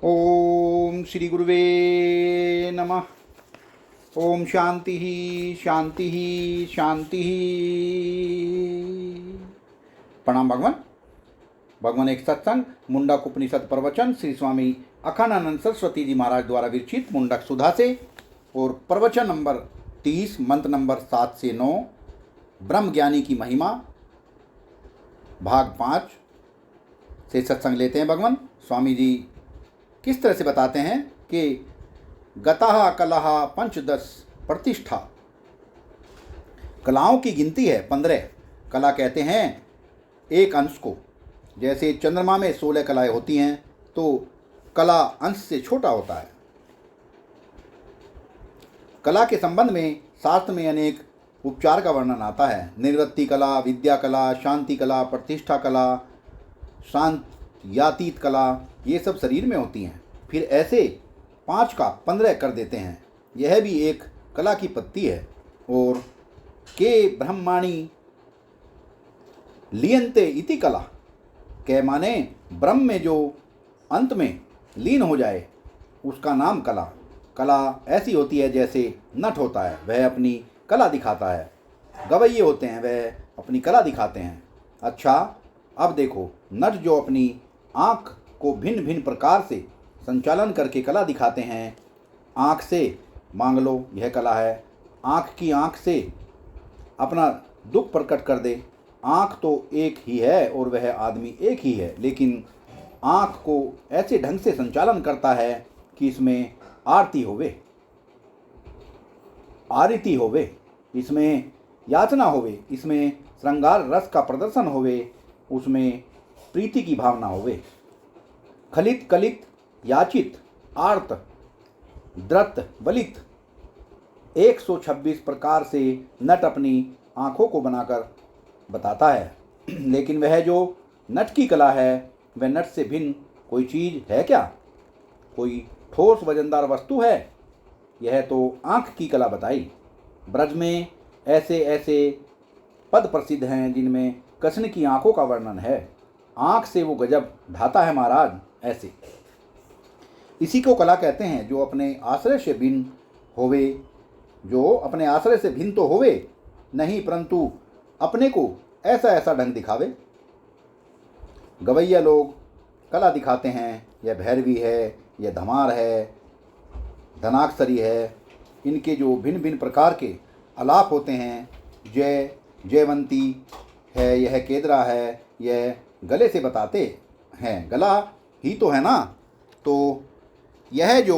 ओम श्री गुरुवे नमः। ओम शांति शांति शांति। प्रणाम भगवान। भगवान एक सत्संग मुंडक उपनिषद प्रवचन श्री स्वामी अखानंद सरस्वती जी महाराज द्वारा विरचित मुंडक सुधा से, और प्रवचन नंबर 30 मंत्र नंबर 7 से 9 ब्रह्म ज्ञानी की महिमा भाग 5 से सत्संग लेते हैं। भगवान स्वामी जी किस तरह से बताते हैं कि गतः कलह पंचदश प्रतिष्ठा। कलाओं की गिनती है 15। कला कहते हैं एक अंश को। जैसे चंद्रमा में 16 कलाएं होती हैं, तो कला अंश से छोटा होता है। कला के संबंध में शास्त्र में अनेक उपचार का वर्णन आता है। निवृत्ति कला, विद्या कला, शांति कला, प्रतिष्ठा कला, शांत यातीत कला, ये सब शरीर में होती हैं। फिर ऐसे 5 का 15 कर देते हैं। यह भी एक कला की पत्ती है। और के ब्रह्माणी लीयन्ते इति कला, के माने ब्रह्म में जो अंत में लीन हो जाए उसका नाम कला। कला ऐसी होती है जैसे नट होता है, वह अपनी कला दिखाता है। गवैये होते हैं, वह अपनी कला दिखाते हैं। अच्छा, अब देखो, नट जो अपनी आँख को भिन्न भिन्न प्रकार से संचालन करके कला दिखाते हैं। आँख से मांग लो, यह कला है। आँख की आँख से अपना दुख प्रकट कर दे। आँख तो एक ही है और वह आदमी एक ही है, लेकिन आँख को ऐसे ढंग से संचालन करता है कि इसमें आरती होवे, आरती होवे, इसमें याचना होवे, इसमें श्रृंगार रस का प्रदर्शन होवे, उसमें प्रीति की भावना होवे। खलित कलित याचित आर्त द्रत बलित 126 प्रकार से नट अपनी आँखों को बनाकर बताता है। लेकिन वह जो नट की कला है, वह नट से भिन्न कोई चीज़ है क्या? कोई ठोस वजनदार वस्तु है? यह तो आँख की कला बताई। ब्रज में ऐसे ऐसे पद प्रसिद्ध हैं जिनमें कृष्ण की आँखों का वर्णन है। आँख से वो गजब ढाता है महाराज। ऐसे इसी को कला कहते हैं, जो अपने आश्रय से भिन्न होवे। जो अपने आश्रय से भिन्न तो होवे नहीं, परंतु अपने को ऐसा ऐसा ढंग दिखावे। गवैया लोग कला दिखाते हैं। यह भैरवी है, यह धमार है, धनाक्षरी है। इनके जो भिन्न भिन्न प्रकार के आलाप होते हैं, जय जयवंती है, यह केदरा है, यह गले से बताते हैं। गला ही तो है ना। तो यह जो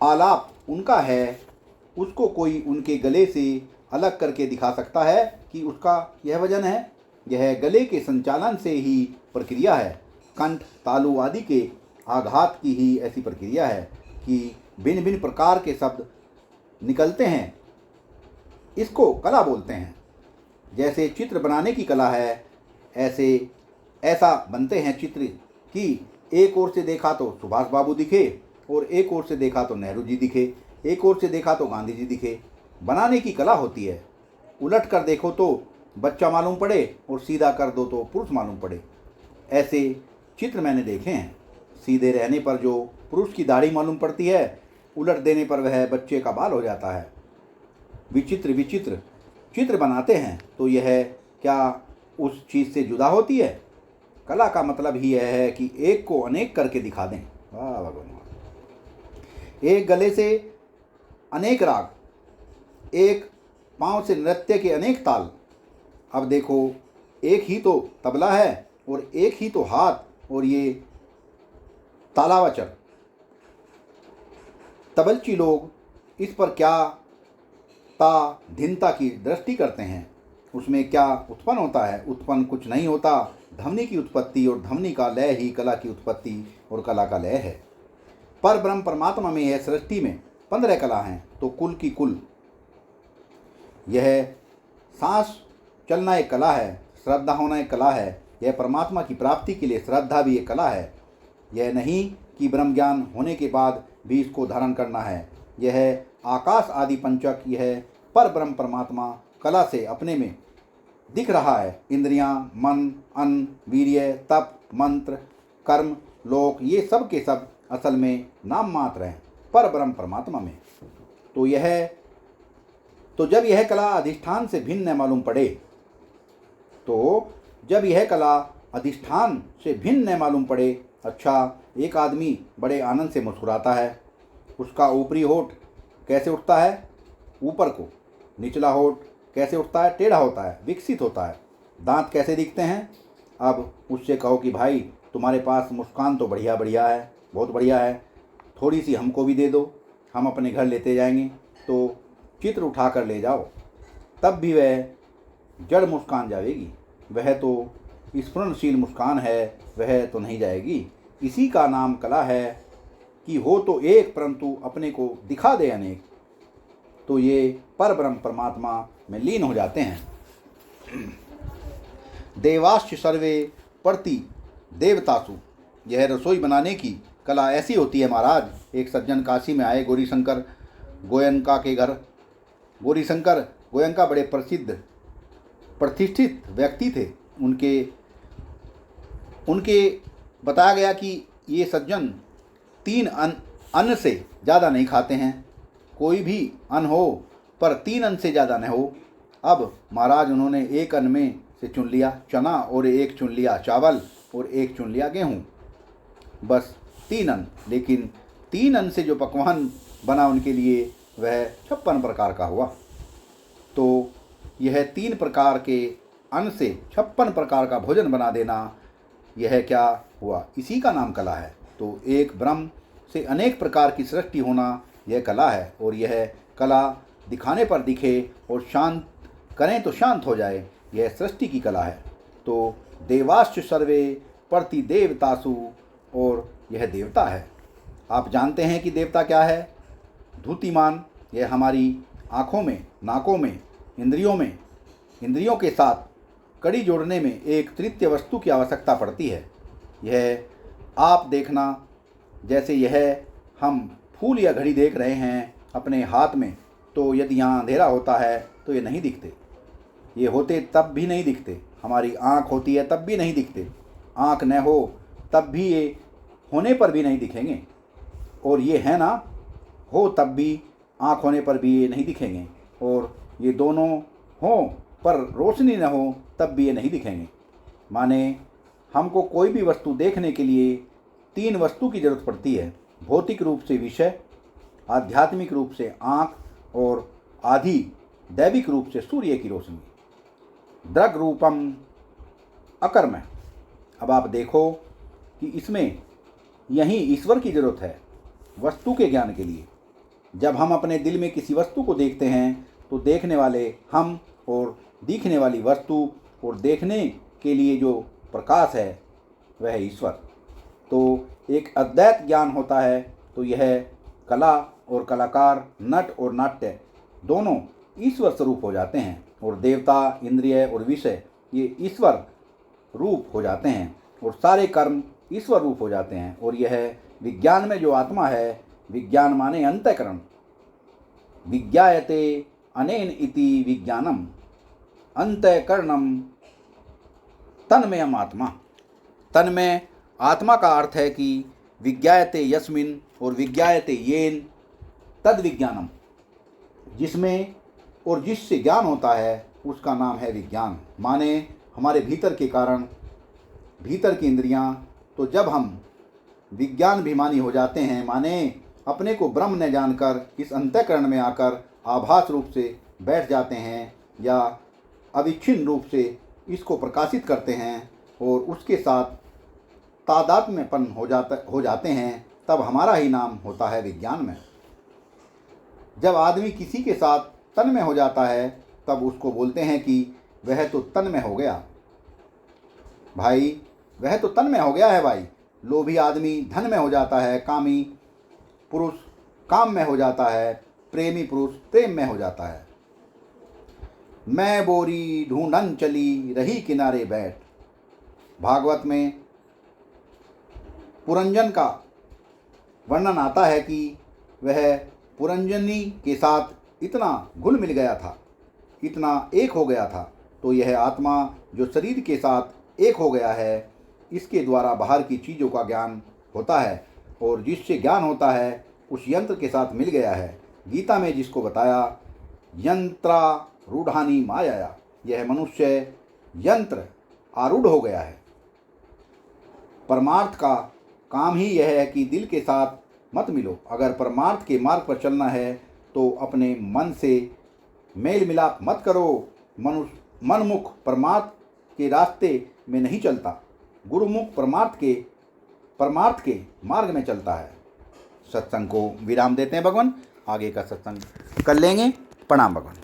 आलाप उनका है, उसको कोई उनके गले से अलग करके दिखा सकता है कि उसका यह वजन है। यह गले के संचालन से ही प्रक्रिया है। कंठ तालु आदि के आघात की ही ऐसी प्रक्रिया है कि भिन्न भिन्न प्रकार के शब्द निकलते हैं। इसको कला बोलते हैं। जैसे चित्र बनाने की कला है, ऐसा बनते हैं चित्र कि एक ओर से देखा तो सुभाष बाबू दिखे, और एक ओर से देखा तो नेहरू जी दिखे, एक ओर से देखा तो गांधी जी दिखे। बनाने की कला होती है। उलट कर देखो तो बच्चा मालूम पड़े, और सीधा कर दो तो पुरुष मालूम पड़े। ऐसे चित्र मैंने देखे हैं। सीधे रहने पर जो पुरुष की दाढ़ी मालूम पड़ती है, उलट देने पर वह बच्चे का बाल हो जाता है। विचित्र विचित्र चित्र बनाते हैं। तो यह क्या उस चीज़ से जुदा होती है? कला का मतलब ही यह है कि एक को अनेक करके दिखा दें। वाह भगवान। एक गले से अनेक राग, एक पाँव से नृत्य के अनेक ताल। अब देखो, एक ही तो तबला है और एक ही तो हाथ, और ये तालावचर। तबलची लोग इस पर क्या धिनता की दृष्टि करते हैं। उसमें क्या उत्पन्न होता है? उत्पन्न कुछ नहीं होता। ध्वनि की उत्पत्ति और ध्वनि का लय ही कला की उत्पत्ति और कला का लय है। पर ब्रह्म परमात्मा में यह सृष्टि में 15 कला हैं, तो कुल की कुल। यह सांस चलना एक कला है, श्रद्धा होना एक कला है। यह परमात्मा की प्राप्ति के लिए श्रद्धा भी एक कला है। यह नहीं कि ब्रह्म ज्ञान होने के बाद भी इसको धारण करना है। यह आकाश आदि पंचक, यह पर ब्रह्म परमात्मा कला से अपने में दिख रहा है। इंद्रियां, मन, अन्न, वीर्य, तप, मंत्र, कर्म, लोक, ये सब के सब असल में नाम मात्र हैं पर ब्रह्म परमात्मा में। तो जब यह कला अधिष्ठान से भिन्न न मालूम पड़े, अच्छा, एक आदमी बड़े आनंद से मुस्कुराता है, उसका ऊपरी होठ कैसे उठता है? ऊपर को। निचला होठ कैसे उठता है? टेढ़ा होता है, विकसित होता है। दांत कैसे दिखते हैं? अब उससे कहो कि भाई तुम्हारे पास मुस्कान तो बढ़िया बढ़िया है, बहुत बढ़िया है, थोड़ी सी हमको भी दे दो, हम अपने घर लेते जाएंगे। तो चित्र उठा कर ले जाओ, तब भी वह जड़ मुस्कान जाएगी, वह तो स्फुरणशील मुस्कान है, वह तो नहीं जाएगी। इसी का नाम कला है कि हो तो एक परंतु अपने को दिखा दे अनेक। तो ये पर ब्रह्म परमात्मा में लीन हो जाते हैं। देवाश्च सर्वे प्रति देवतासु, यह रसोई बनाने की कला ऐसी होती है महाराज। एक सज्जन काशी में आए गौरीशंकर गोयनका के घर। गौरीशंकर गोयनका बड़े प्रसिद्ध प्रतिष्ठित व्यक्ति थे। उनके बताया गया कि ये सज्जन 3 अन्न से ज़्यादा नहीं खाते हैं, कोई भी अन्न हो पर 3 अन्न से ज़्यादा न हो। अब महाराज उन्होंने एक अन्न में से चुन लिया चना, और एक चुन लिया चावल, और एक चुन लिया गेहूँ, बस 3 अन्न। लेकिन 3 अन्न से जो पकवान बना उनके लिए वह 56 प्रकार का हुआ। तो यह 3 प्रकार के अन्न से 56 प्रकार का भोजन बना देना, यह क्या हुआ? इसी का नाम कला है। तो एक ब्रह्म से अनेक प्रकार की सृष्टि होना यह कला है, और यह कला दिखाने पर दिखे और शांत करें तो शांत हो जाए, यह सृष्टि की कला है। तो देवाश्च सर्वे प्रति देवतासु, और यह देवता है। आप जानते हैं कि देवता क्या है? धूतिमान, यह हमारी आँखों में, नाकों में, इंद्रियों के साथ कड़ी जोड़ने में एक तृतीय वस्तु की आवश्यकता पड़ती है। यह आप देखना, जैसे यह हम फूल या घड़ी देख रहे हैं अपने हाथ में, तो यदि यहाँ अंधेरा होता है तो ये नहीं दिखते, ये होते तब भी नहीं दिखते। हमारी आँख होती है तब भी नहीं दिखते, आँख न हो तब भी ये होने पर भी नहीं दिखेंगे, और ये है ना, हो तब भी, आँख होने पर भी ये नहीं दिखेंगे, और ये दोनों हों पर रोशनी न हो तब भी ये नहीं दिखेंगे। माने हमको कोई भी वस्तु देखने के लिए 3 वस्तु की जरूरत पड़ती है, भौतिक रूप से विषय, आध्यात्मिक रूप से आँख, और आदि दैविक रूप से सूर्य की रोशनी। दृग रूपम अकर्म। अब आप देखो कि इसमें यही ईश्वर की जरूरत है वस्तु के ज्ञान के लिए। जब हम अपने दिल में किसी वस्तु को देखते हैं तो देखने वाले हम, और दिखने वाली वस्तु, और देखने के लिए जो प्रकाश है वह है ईश्वर। तो एक अद्वैत ज्ञान होता है। तो यह कला और कलाकार, नट और नाट्य दोनों ईश्वर स्वरूप हो जाते हैं, और देवता, इंद्रिय और विषय ये ईश्वर रूप हो जाते हैं, और सारे कर्म ईश्वर रूप हो जाते हैं। और यह विज्ञान में जो आत्मा है, विज्ञान माने अंतःकरण, विज्ञायते अनेन इति विज्ञानम अंतःकरणम तन्मयम आत्मा। तन्मय आत्मा का अर्थ है कि विज्ञायते यस्मिन और विज्ञायते येन तद विज्ञानम, जिसमें और जिससे ज्ञान होता है उसका नाम है विज्ञान। माने हमारे भीतर के कारण, भीतर की इंद्रियां। तो जब हम विज्ञानाभिमानी हो जाते हैं, माने अपने को ब्रह्म न जानकर इस अंतःकरण में आकर आभास रूप से बैठ जाते हैं, या अविच्छिन्न रूप से इसको प्रकाशित करते हैं और उसके साथ तादात्म्यपन हो जाते हैं, तब हमारा ही नाम होता है विज्ञान में। जब आदमी किसी के साथ तन्मय हो जाता है तब उसको बोलते हैं कि वह तो तन्मय हो गया भाई, वह तो तन्मय हो गया है भाई। लोभी आदमी धन में हो जाता है, कामी पुरुष काम में हो जाता है, प्रेमी पुरुष प्रेम में हो जाता है। मैं बोरी ढूंढन चली रही किनारे बैठ। भागवत में पुरंजन का वर्णन आता है कि वह पुरंजनी के साथ इतना घुल मिल गया था, इतना एक हो गया था। तो यह आत्मा जो शरीर के साथ एक हो गया है, इसके द्वारा बाहर की चीज़ों का ज्ञान होता है, और जिससे ज्ञान होता है उस यंत्र के साथ मिल गया है। गीता में जिसको बताया यंत्रारूढ़ानि माया, यह मनुष्य यंत्र आरूढ़ हो गया है। परमार्थ का काम ही यह है कि दिल के साथ मत मिलो। अगर परमार्थ के मार्ग पर चलना है तो अपने मन से मेल मिलाप मत करो। मनमुख परमार्थ के रास्ते में नहीं चलता, गुरुमुख परमार्थ के मार्ग में चलता है। सत्संग को विराम देते हैं भगवान, आगे का सत्संग कर लेंगे। प्रणाम भगवान।